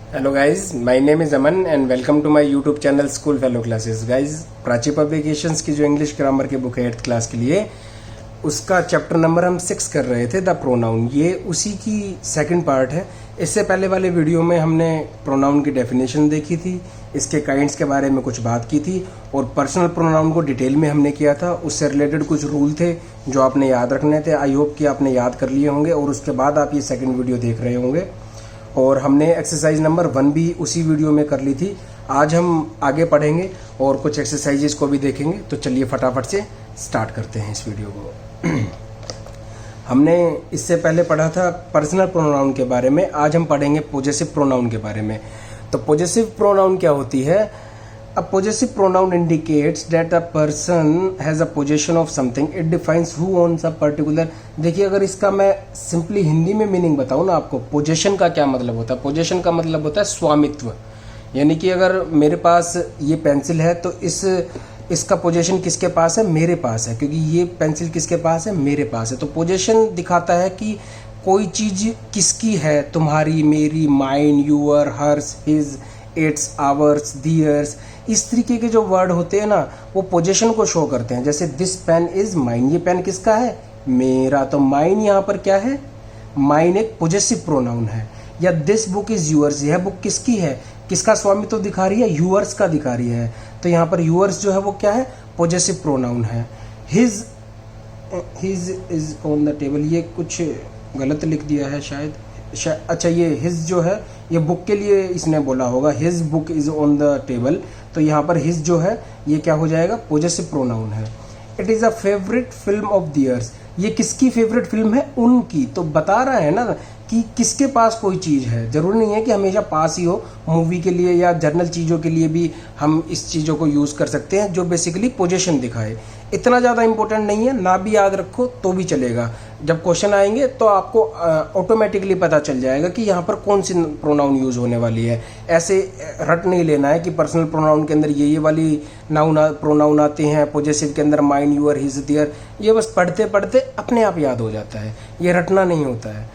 Hello guys, my name is Aman and welcome to my YouTube channel school fellow classes. Guys, Prachi publications की जो English grammar की book है 8th class के लिए, उसका चैप्टर नंबर हम 6 कर रहे थे, द प्रोनाउन। ये उसी की सेकंड पार्ट है। इससे पहले वाले वीडियो में हमने प्रोनाउन की डेफिनेशन देखी थी, इसके काइंड्स के बारे में कुछ बात की थी और पर्सनल प्रोनाउन को डिटेल में हमने किया था। उससे रिलेटेड कुछ रूल थे जो आपने याद रखने थे। आई होप कि आपने याद कर लिए होंगे और उसके बाद आप ये सेकेंड वीडियो देख रहे होंगे। और हमने एक्सरसाइज नंबर 1 भी उसी वीडियो में कर ली थी। आज हम आगे पढ़ेंगे और कुछ एक्सरसाइजेस को भी देखेंगे। तो चलिए फटाफट से स्टार्ट करते हैं इस वीडियो को। हमने इससे पहले पढ़ा था पर्सनल प्रोनाउन के बारे में, आज हम पढ़ेंगे पॉजेसिव प्रोनाउन के बारे में। तो पॉजेसिव प्रोनाउन क्या होती है? A possessive pronoun indicates that a person has a possession of something. It defines who owns a particular. देखिए, अगर इसका मैं सिंपली हिंदी में मीनिंग बताऊँ ना आपको, पोजेशन का क्या मतलब होता है? पोजेशन का मतलब होता है स्वामित्व। यानी कि अगर मेरे पास ये पेंसिल है तो इसका पोजेशन किसके पास है? मेरे पास है, क्योंकि ये पेंसिल किसके पास है? मेरे पास है। तो पोजेशन दिखाता है कि कोई चीज़ किसकी है, तुम्हारी, मेरी, mine, your, hers, his, its, ours, theirs. इस तरीके के जो वर्ड होते हैं ना, वो पोजेशन को शो करते हैं। जैसे दिस पेन इज माइन, ये पेन किसका है? मेरा। तो माइन यहाँ पर क्या है? माइन एक पोजेसिव प्रोनाउन है। या दिस बुक इज यूअर्स, यह बुक किसकी है? किसका स्वामित्व तो दिखा रही है? यूअर्स का दिखा रही है। तो यहाँ पर यूअर्स जो है वो क्या है? पोजेसिव प्रोनाउन है। His is on the table, ये कुछ गलत लिख दिया है शायद। अच्छा, ये हिज जो है ये बुक के लिए इसने बोला होगा, his book is on the table. तो यहाँ पर हिज जो है ये क्या हो जाएगा? पॉजेसिव प्रोनाउन है। It is a favourite film of theirs, ये किसकी फेवरेट फिल्म है? उनकी। तो बता रहा है ना कि किसके पास कोई चीज़ है। जरूरी नहीं है कि हमेशा पास ही हो। मूवी के लिए या जर्नल चीज़ों के लिए भी हम इस चीज़ों को यूज़ कर सकते हैं जो बेसिकली पोजीशन दिखाए। इतना ज़्यादा इंपॉर्टेंट नहीं है, ना भी याद रखो तो भी चलेगा। जब क्वेश्चन आएंगे तो आपको ऑटोमेटिकली पता चल जाएगा कि यहाँ पर कौन सी प्रोनाउन यूज़ होने वाली है। ऐसे रट नहीं लेना है कि पर्सनल प्रोनाउन के अंदर ये वाली प्रोनाउन आते हैं, पॉजेसिव के अंदर माइन, यूअर, हिज, देयर। ये बस पढ़ते पढ़ते अपने आप याद हो जाता है, ये रटना नहीं होता है।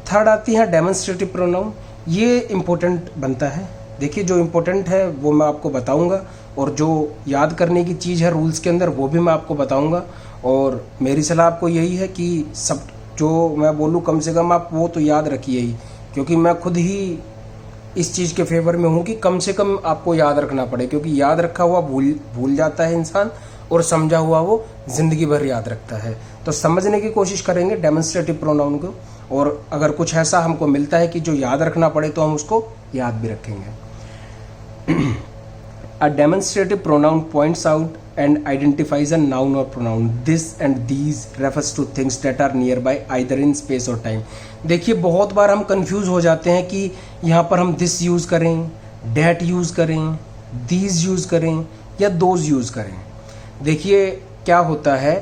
थर्ड आती है डेमोन्स्ट्रेटिव प्रोनाउन। ये इम्पोर्टेंट बनता है। देखिए, जो इम्पोर्टेंट है वो मैं आपको बताऊंगा और जो याद करने की चीज़ है रूल्स के अंदर वो भी मैं आपको बताऊंगा। और मेरी सलाह आपको यही है कि सब जो मैं बोलूँ कम से कम आप वो तो याद रखिए ही, क्योंकि मैं खुद ही इस चीज़ के फेवर में हूँ कि कम से कम आपको याद रखना पड़े, क्योंकि याद रखा हुआ भूल जाता है इंसान और समझा हुआ वो ज़िंदगी भर याद रखता है। तो समझने की कोशिश करेंगे डेमोन्स्ट्रेटिव प्रोनाउन को, और अगर कुछ ऐसा हमको मिलता है कि जो याद रखना पड़े तो हम उसको याद भी रखेंगे। A demonstrative pronoun points out and identifies a noun or pronoun. This and these refers to things that are nearby either in space or time. देखिए, बहुत बार हम कंफ्यूज हो जाते हैं कि यहाँ पर हम this यूज़ करें, that यूज़ करें, these यूज़ करें या those यूज़ करें। देखिए क्या होता है,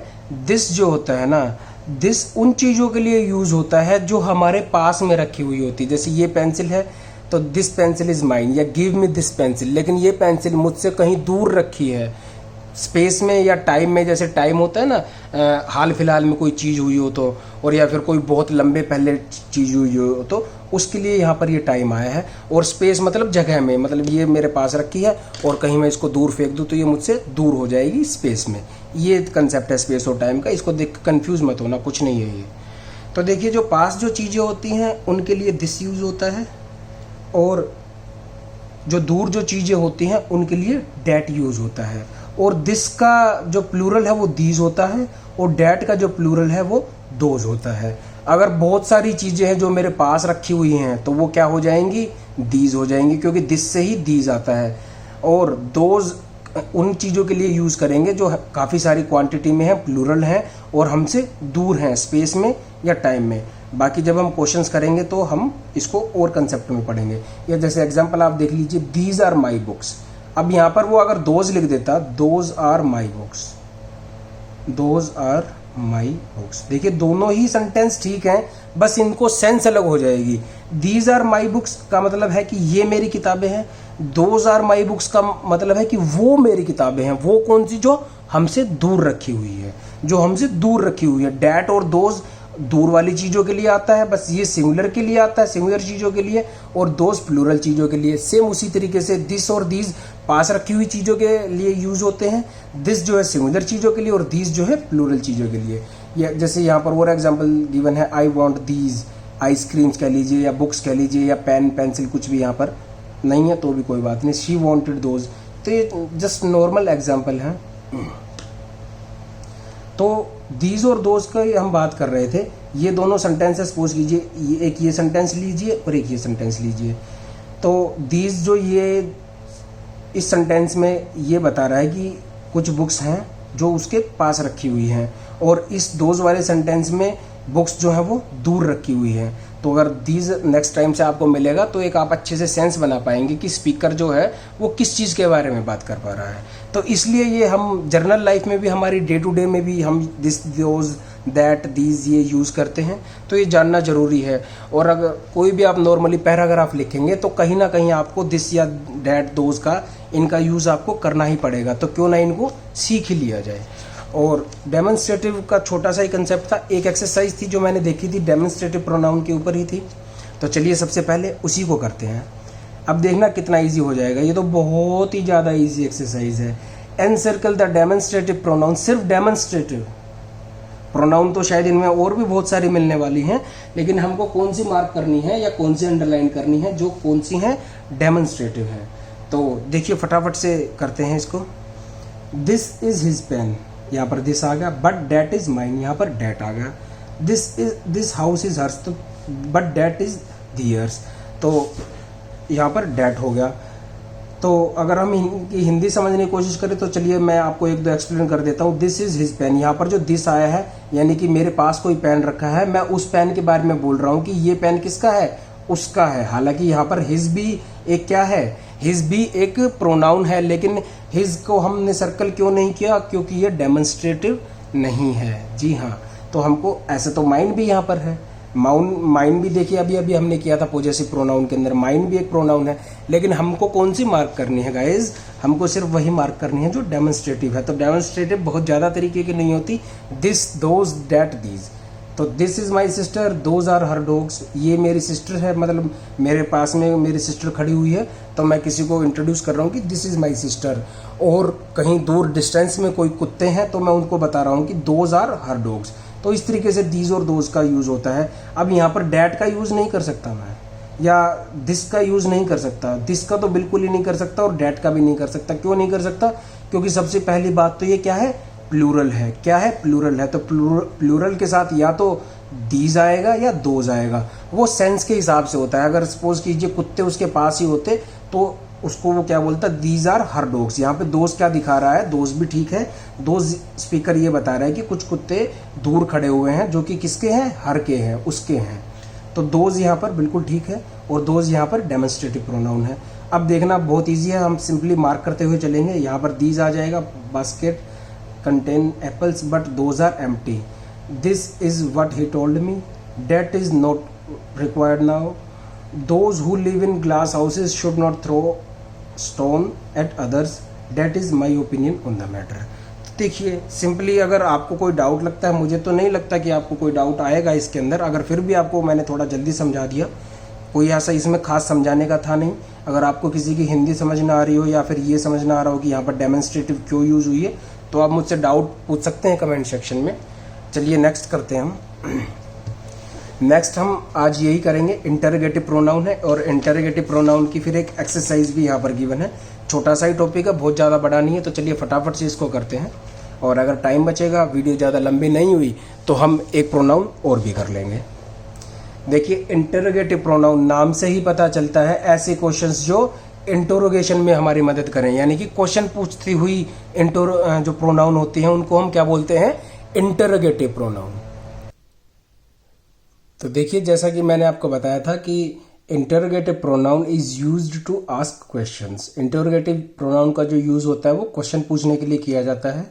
this जो होता है ना, this उन चीज़ों के लिए यूज़ होता है जो हमारे पास में रखी हुई होती है। जैसे ये पेंसिल है तो दिस पेंसिल इज़ माइन, या गिव मी दिस पेंसिल। लेकिन ये पेंसिल मुझसे कहीं दूर रखी है, स्पेस में या टाइम में। जैसे टाइम होता है ना, हाल फिलहाल में कोई चीज़ हुई हो तो, और या फिर कोई बहुत लंबे पहले चीज़ हुई हो तो उसके लिए यहाँ पर ये टाइम आया है। और स्पेस मतलब जगह में, मतलब ये मेरे पास रखी है और कहीं मैं इसको दूर फेंक दूँ तो ये मुझसे दूर हो जाएगी स्पेस में। ये कंसेप्ट है स्पेस और टाइम का। इसको देख कन्फ्यूज़ मत होना, कुछ नहीं है ये। तो देखिए, जो पास जो चीज़ें होती हैं उनके लिए दिस यूज़ होता है, और जो दूर जो चीज़ें होती हैं उनके लिए डैट यूज़ होता है। और दिस का जो प्लूरल है वो दीज होता है, और डैट का जो प्लूरल है वो दोज होता है। अगर बहुत सारी चीज़ें हैं जो मेरे पास रखी हुई हैं तो वो क्या हो जाएंगी? दीज हो जाएंगी, क्योंकि दिस से ही दीज आता है। और दोज उन चीज़ों के लिए यूज़ करेंगे जो काफ़ी सारी क्वांटिटी में है, प्लूरल हैं और हमसे दूर हैं स्पेस में या टाइम में। बाकी जब हम क्वेश्चंस करेंगे तो हम इसको और कंसेप्ट में पढ़ेंगे। या जैसे एग्जांपल आप देख लीजिए, दीज आर माई बुक्स। अब यहाँ पर वो अगर दोज लिख देता, those are my books, those are my books. देखिए, दोनों ही सेंटेंस ठीक हैं, बस इनको सेंस अलग हो जाएगी। दीज आर माई बुक्स का मतलब है कि ये मेरी किताबें हैं। दोज आर माई बुक्स का मतलब है कि वो मेरी किताबें हैं। वो कौन सी? जो हमसे दूर रखी हुई है, जो हमसे दूर रखी हुई है। डैट और दोज दूर वाली चीज़ों के लिए आता है, बस ये सिंगुलर के लिए आता है, सिंगुलर चीज़ों के लिए, और दोज प्लूरल चीज़ों के लिए। सेम उसी तरीके से दिस और दीज पास रखी हुई चीज़ों के लिए यूज होते हैं। दिस जो है सिंगुलर चीज़ों के लिए और दीज जो है प्लूरल चीज़ों के लिए। या जैसे यहाँ पर और एग्जाम्पल गिवन है, आई वॉन्ट दीज, आइसक्रीम्स कह लीजिए या बुक्स कह लीजिए या पेन पेंसिल, कुछ भी यहाँ पर नहीं है तो भी कोई बात नहीं। शी वॉन्टेड दोज, तो ये जस्ट नॉर्मल एग्जाम्पल है। तो दीज और दोज का हम बात कर रहे थे। ये दोनों सेंटेंसेस सपोज कीजिए, एक ये सेंटेंस लीजिए और एक ये सेंटेंस लीजिए। तो दीज जो ये इस सेंटेंस में ये बता रहा है कि कुछ बुक्स हैं जो उसके पास रखी हुई हैं, और इस दोज वाले सेंटेंस में बुक्स जो है वो दूर रखी हुई हैं। तो अगर दीज नेक्स्ट टाइम से आपको मिलेगा तो एक आप अच्छे से सेंस बना पाएंगे कि स्पीकर जो है वो किस चीज़ के बारे में बात कर पा रहा है। तो इसलिए ये हम जर्नल लाइफ में भी, हमारी डे टू डे में भी हम दिस, दोज, दैट, दीज ये यूज़ करते हैं, तो ये जानना ज़रूरी है। और अगर कोई भी आप नॉर्मली पैराग्राफ लिखेंगे तो कहीं ना कहीं आपको दिस या दैट, दोज का, इनका यूज़ आपको करना ही पड़ेगा। तो क्यों ना इनको सीख ही लिया जाए। और डेमोन्स्ट्रेटिव का छोटा सा ही कंसेप्ट था, एक एक्सरसाइज थी जो मैंने देखी थी, डेमोन्स्ट्रेटिव प्रोनाउन के ऊपर ही थी। तो चलिए सबसे पहले उसी को करते हैं। अब देखना कितना इजी हो जाएगा, ये तो बहुत ही ज़्यादा इजी एक्सरसाइज है। एनसर्कल द डेमोन्स्ट्रेटिव प्रोनाउन, सिर्फ डेमोन्स्ट्रेटिव प्रोनाउन, तो शायद इनमें और भी बहुत सारी मिलने वाली हैं, लेकिन हमको कौन सी मार्क करनी है या कौन सी अंडरलाइन करनी है, जो कौन सी हैं डेमोन्स्ट्रेटिव है। तो देखिए फटाफट से करते हैं इसको। दिस इज हिज पेन, यहाँ पर दिस आ गया, बट डैट इज माइन, यहाँ पर डैट आ गया। दिस हाउस इज हर्स, तो बट डैट इज दियर्स, तो यहाँ पर डैट हो गया। तो अगर हम हिंदी समझने की कोशिश करें तो चलिए मैं आपको एक दो एक्सप्लेन कर देता हूँ। दिस इज हिज पेन, यहाँ पर जो दिस आया है यानी कि मेरे पास कोई पेन रखा है, मैं उस पेन के बारे में बोल रहा हूँ कि ये पेन किसका है, उसका है। हालांकि यहाँ पर हिज भी एक क्या है, हिज भी एक प्रोनाउन है, लेकिन हिज को हमने सर्कल क्यों नहीं किया, क्योंकि ये डेमोन्स्ट्रेटिव नहीं है। जी हाँ, तो हमको ऐसे तो माइन भी यहाँ पर है, माइन भी देखिए अभी अभी हमने किया था पॉजेसिव प्रोनाउन के अंदर, माइन भी एक प्रोनाउन है, लेकिन हमको कौन सी मार्क करनी है गाइज, हमको सिर्फ वही मार्क करनी है जो डेमोन्स्ट्रेटिव है। तो डेमोन्स्ट्रेटिव बहुत ज़्यादा तरीके की नहीं होती, दिस, दोज, दैट, दीज। तो this is my sister, those are her dogs, ये मेरी सिस्टर है, मतलब मेरे पास में मेरी सिस्टर खड़ी हुई है, तो मैं किसी को इंट्रोड्यूस कर रहा हूँ कि दिस इज़ माई सिस्टर। और कहीं दूर डिस्टेंस में कोई कुत्ते हैं तो मैं उनको बता रहा हूँ कि दोज आर हर डॉग्स। तो इस तरीके से दीज और दोज का यूज़ होता है। अब यहाँ पर डैट का यूज़ नहीं कर सकता मैं, या दिस का यूज़ नहीं कर सकता, दिस का तो बिल्कुल ही नहीं कर सकता और डैट का भी नहीं कर सकता। क्यों नहीं कर सकता, क्योंकि सबसे पहली बात तो ये क्या है, प्लूरल है। क्या है, प्लूरल है। तो प्लूरल के साथ या तो दीज आएगा या दोज आएगा, वो सेंस के हिसाब से होता है। अगर सपोज कीजिए कुत्ते उसके पास ही होते तो उसको वो क्या बोलता, दीज आर हर डॉग्स। यहाँ पे दोस्त क्या दिखा रहा है, दोस्त भी ठीक है, दोस्त स्पीकर ये बता रहा है कि कुछ कुत्ते दूर खड़े हुए हैं जो कि किसके हैं, हर के हैं, उसके हैं। तो दोज यहाँ पर बिल्कुल ठीक है और दोज यहाँ पर डेमोन्स्ट्रेटिव प्रोनाउन है। अब देखना बहुत ईजी है, हम सिंपली मार्क करते हुए चलेंगे। यहाँ पर दीज आ जाएगा, basket contain apples but those are empty, this is what he told me, that is not required now, those who live in glass houses should not throw stone at others, that is my opinion on the matter। देखिए simply अगर आपको कोई doubt लगता है, मुझे तो नहीं लगता कि आपको कोई डाउट आएगा इसके अंदर, अगर फिर भी आपको मैंने थोड़ा जल्दी समझा दिया, कोई ऐसा इसमें खास समझाने का था नहीं। अगर आपको किसी की हिंदी समझ ना आ रही हो या फिर ये समझ ना आ रहा हो कि यहाँ पर डेमोन्स्ट्रेटिव क्यों यूज़ हुई है, तो आप मुझसे डाउट पूछ सकते हैं कमेंट सेक्शन में। चलिए नेक्स्ट करते हैं हम। नेक्स्ट हम आज यही करेंगे, इंटरोगेटिव प्रोनाउन है, और इंटरोगेटिव प्रोनाउन की फिर एक एक्सरसाइज भी यहाँ पर गिवन है। छोटा सा ही टॉपिक है, बहुत ज़्यादा बड़ा नहीं है, तो चलिए फटाफट से इसको करते हैं। और अगर टाइम बचेगा, वीडियो ज़्यादा लंबी नहीं हुई, तो हम एक प्रोनाउन और भी कर लेंगे। देखिए इंटरोगेटिव प्रोनाउन नाम से ही पता चलता है ऐसे क्वेश्चंस जो इंटरोगेशन में हमारी मदद करें, यानी कि क्वेश्चन पूछती हुई जो प्रोनाउन होती हैं उनको हम क्या बोलते हैं, इंटरोगेटिव प्रोनाउन। तो देखिए जैसा कि मैंने आपको बताया था कि interrogative pronoun is used to ask questions. Interrogative pronoun का जो यूज होता है वो क्वेश्चन पूछने के लिए किया जाता है।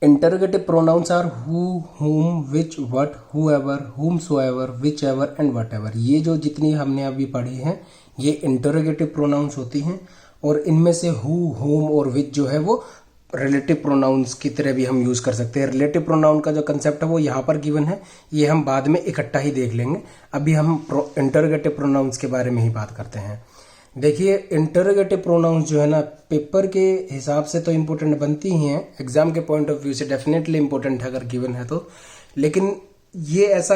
Interrogative pronouns are who, whom, which, what, whoever, whomsoever, whichever and whatever। ये जो जितनी हमने अभी पढ़ी हैं ये इंटरोगेटिव प्रोनाउंस होती हैं, और इनमें से हु, whom और which जो है वो रिलेटिव प्रोनाउंस की तरह भी हम यूज़ कर सकते हैं। रिलेटिव प्रोनाउन का जो कंसेप्ट है वो यहाँ पर गिवन है, ये हम बाद में इकट्ठा ही देख लेंगे। अभी हम इंटरोगेटिव प्रोनाउंस के बारे में ही बात करते हैं। देखिए, इंटरोगेटिव प्रोनाउंस जो है ना, पेपर के हिसाब से तो इम्पोर्टेंट बनती ही हैं, एग्जाम के पॉइंट ऑफ व्यू से डेफिनेटली इम्पोर्टेंट है अगर गिवन है तो, लेकिन ये ऐसा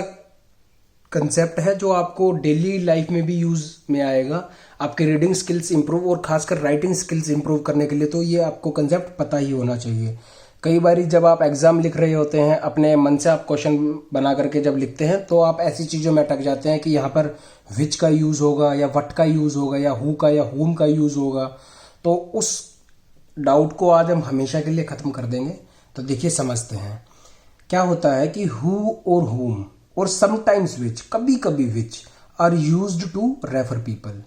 कंसेप्ट है जो आपको डेली लाइफ में भी यूज में आएगा। आपके रीडिंग स्किल्स इंप्रूव और खासकर राइटिंग स्किल्स इंप्रूव करने के लिए तो ये आपको कंसेप्ट पता ही होना चाहिए। कई बार जब आप एग्जाम लिख रहे होते हैं, अपने मन से आप क्वेश्चन बना करके जब लिखते हैं तो आप ऐसी चीज़ों में अटक जाते हैं कि यहाँ पर विच का यूज़ होगा या वट का यूज़ होगा या हु का या हुम का यूज़ होगा। तो उस डाउट को आज हम हमेशा के लिए ख़त्म कर देंगे। तो देखिए, समझते हैं क्या होता है कि हु और हुम और समटाइम्स विच, कभी कभी which are used to refer people.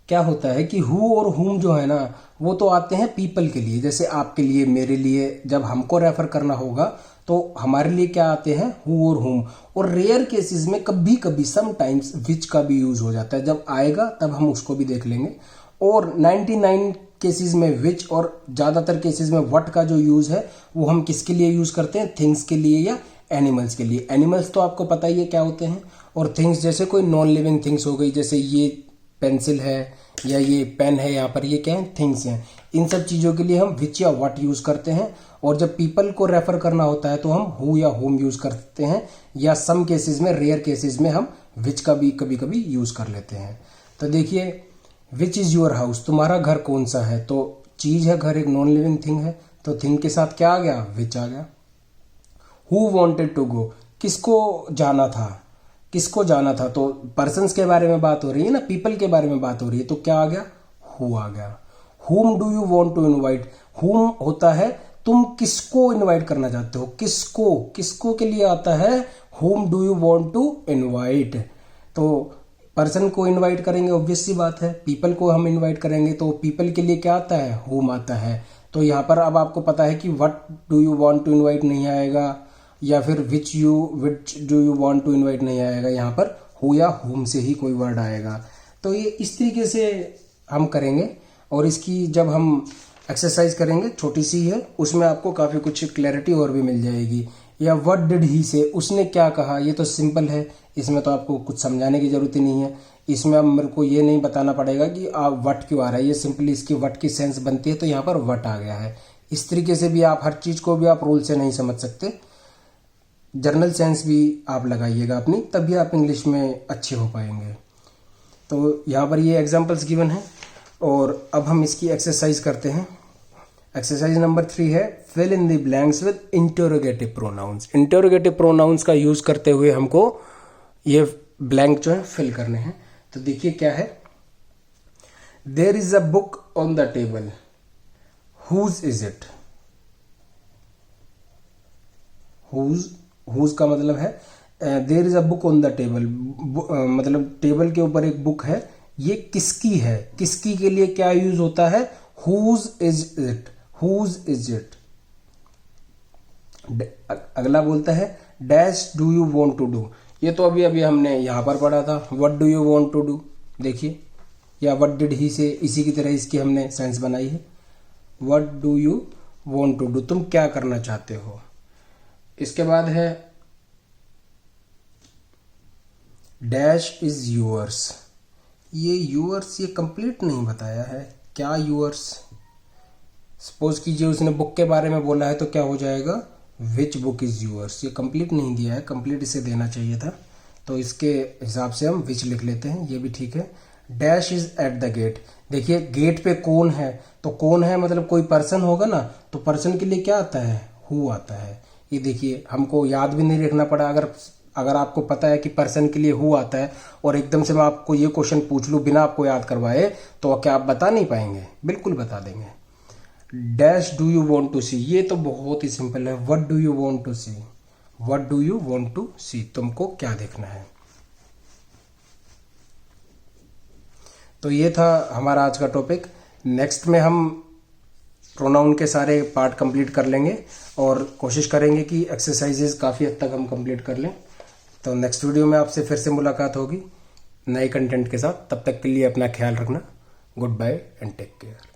क्या होता है कि हु और हुम जो है ना, वो तो आते हैं पीपल के लिए, जैसे आपके लिए, मेरे लिए। जब हमको रेफर करना होगा तो हमारे लिए क्या आते हैं, हु और हुम। और रेयर केसेस में कभी कभी समटाइम्स विच का भी यूज हो जाता है। जब आएगा तब हम उसको भी देख लेंगे। और 99 केसेस में विच और ज़्यादातर केसेस में वट का जो यूज है वो हम किसके लिए यूज करते हैं, थिंग्स के लिए या एनिमल्स के लिए। एनिमल्स तो आपको पता ही है क्या होते हैं, और थिंग्स जैसे कोई नॉन लिविंग थिंग्स हो गई, जैसे ये पेंसिल है या ये पेन है, यहाँ पर ये क्या है, थिंग्स हैं। इन सब चीज़ों के लिए हम विच या व्हाट यूज़ करते हैं। और जब पीपल को रेफर करना होता है तो हम हु या होम यूज़ करते हैं, या सम केसेस में, रेयर केसेस में हम विच का भी कभी कभी यूज़ कर लेते हैं। तो देखिए, विच इज़ योर हाउस, तुम्हारा घर कौन सा है। तो चीज़ है, घर एक नॉन लिविंग थिंग है, तो थिंग के साथ क्या आ गया, विच आ गया। हु वॉन्टेड टू गो, किसको जाना था, किसको जाना था। तो पर्सन्स के बारे में बात हो रही है ना, पीपल के बारे में बात हो रही है, तो क्या आ गया, हु आ गया। Whom do you want to invite, whom होता है तुम किसको इनवाइट करना चाहते हो, किसको, किसको के लिए आता है whom do you want to invite. तो पर्सन को इनवाइट करेंगे, ऑब्वियस सी बात है। पीपल को हम इनवाइट करेंगे तो पीपल के लिए क्या आता है, हुम आता है। तो यहाँ पर अब आपको पता है कि what do you want to invite नहीं आएगा, या फिर which do you want to invite नहीं आएगा, यहाँ पर हु या हुम से ही कोई वर्ड आएगा। तो ये इस तरीके से हम करेंगे, और इसकी जब हम एक्सरसाइज करेंगे, छोटी सी है, उसमें आपको काफ़ी कुछ क्लैरिटी और भी मिल जाएगी। या व्हाट डिड ही से, उसने क्या कहा, ये तो सिंपल है, इसमें तो आपको कुछ समझाने की जरूरत ही नहीं है। इसमें अब मेरे को ये नहीं बताना पड़ेगा कि आप व्हाट क्यों आ रहा है, ये सिंपली इसकी व्हाट की सेंस बनती है, तो यहाँ पर व्हाट आ गया है। इस तरीके से भी आप हर चीज़ को भी आप रूल से नहीं समझ सकते, जर्नल सेंस भी आप लगाइएगा अपनी, तभी आप इंग्लिश में अच्छे हो पाएंगे। तो यहाँ पर ये एग्जांपल्स गिवन है, और अब हम इसकी एक्सरसाइज करते हैं। एक्सरसाइज नंबर 3 है, fill in the blanks with interrogative pronouns. Interrogative pronouns का यूज करते हुए हमको ये ब्लैंक जो है फिल करने हैं। तो देखिए क्या है, there is a book on the table, whose is it. Whose का मतलब है there is a book on the table, मतलब टेबल के ऊपर एक बुक है, ये किसकी है। किसकी के लिए क्या यूज होता है, whose is it, whose is it. अगला बोलता है dash do you want to do, ये तो अभी अभी हमने यहां पर पढ़ा था, what do you want to do. देखिए, या व्हाट डिड ही से, इसी की तरह इसकी हमने सेंस बनाई है। What do you want to do, तुम क्या करना चाहते हो। इसके बाद है डैश इज यूअर्स, ये यूअर्स ये कंप्लीट नहीं बताया है, क्या यूअर्स। सपोज कीजिए उसने बुक के बारे में बोला है तो क्या हो जाएगा, विच बुक इज यूअर्स। ये कंप्लीट नहीं दिया है, कंप्लीट इसे देना चाहिए था, तो इसके हिसाब से हम विच लिख लेते हैं, ये भी ठीक है। Dash is at the gate, देखिए गेट पे कौन है, तो कौन है मतलब कोई पर्सन होगा ना, तो पर्सन के लिए क्या आता है, हु आता है। ये देखिए, हमको याद भी नहीं रखना पड़ा। अगर आपको पता है कि पर्सन के लिए हु आता है और एकदम से मैं आपको ये क्वेश्चन पूछ लूँ बिना आपको याद करवाए, तो क्या आप बता नहीं पाएंगे, बिल्कुल बता देंगे। Dash do you want to see, ये तो बहुत ही सिंपल है, what do you want to see, what do you want to see, तुमको क्या देखना है। तो ये था हमारा आज का टॉपिक। नेक्स्ट में हम प्रोनाउन के सारे पार्ट कंप्लीट कर लेंगे और कोशिश करेंगे कि एक्सरसाइजेज काफ़ी हद तक हम कंप्लीट कर लें। तो नेक्स्ट वीडियो में आपसे फिर से मुलाकात होगी नए कंटेंट के साथ। तब तक के लिए अपना ख्याल रखना। Goodbye and take care.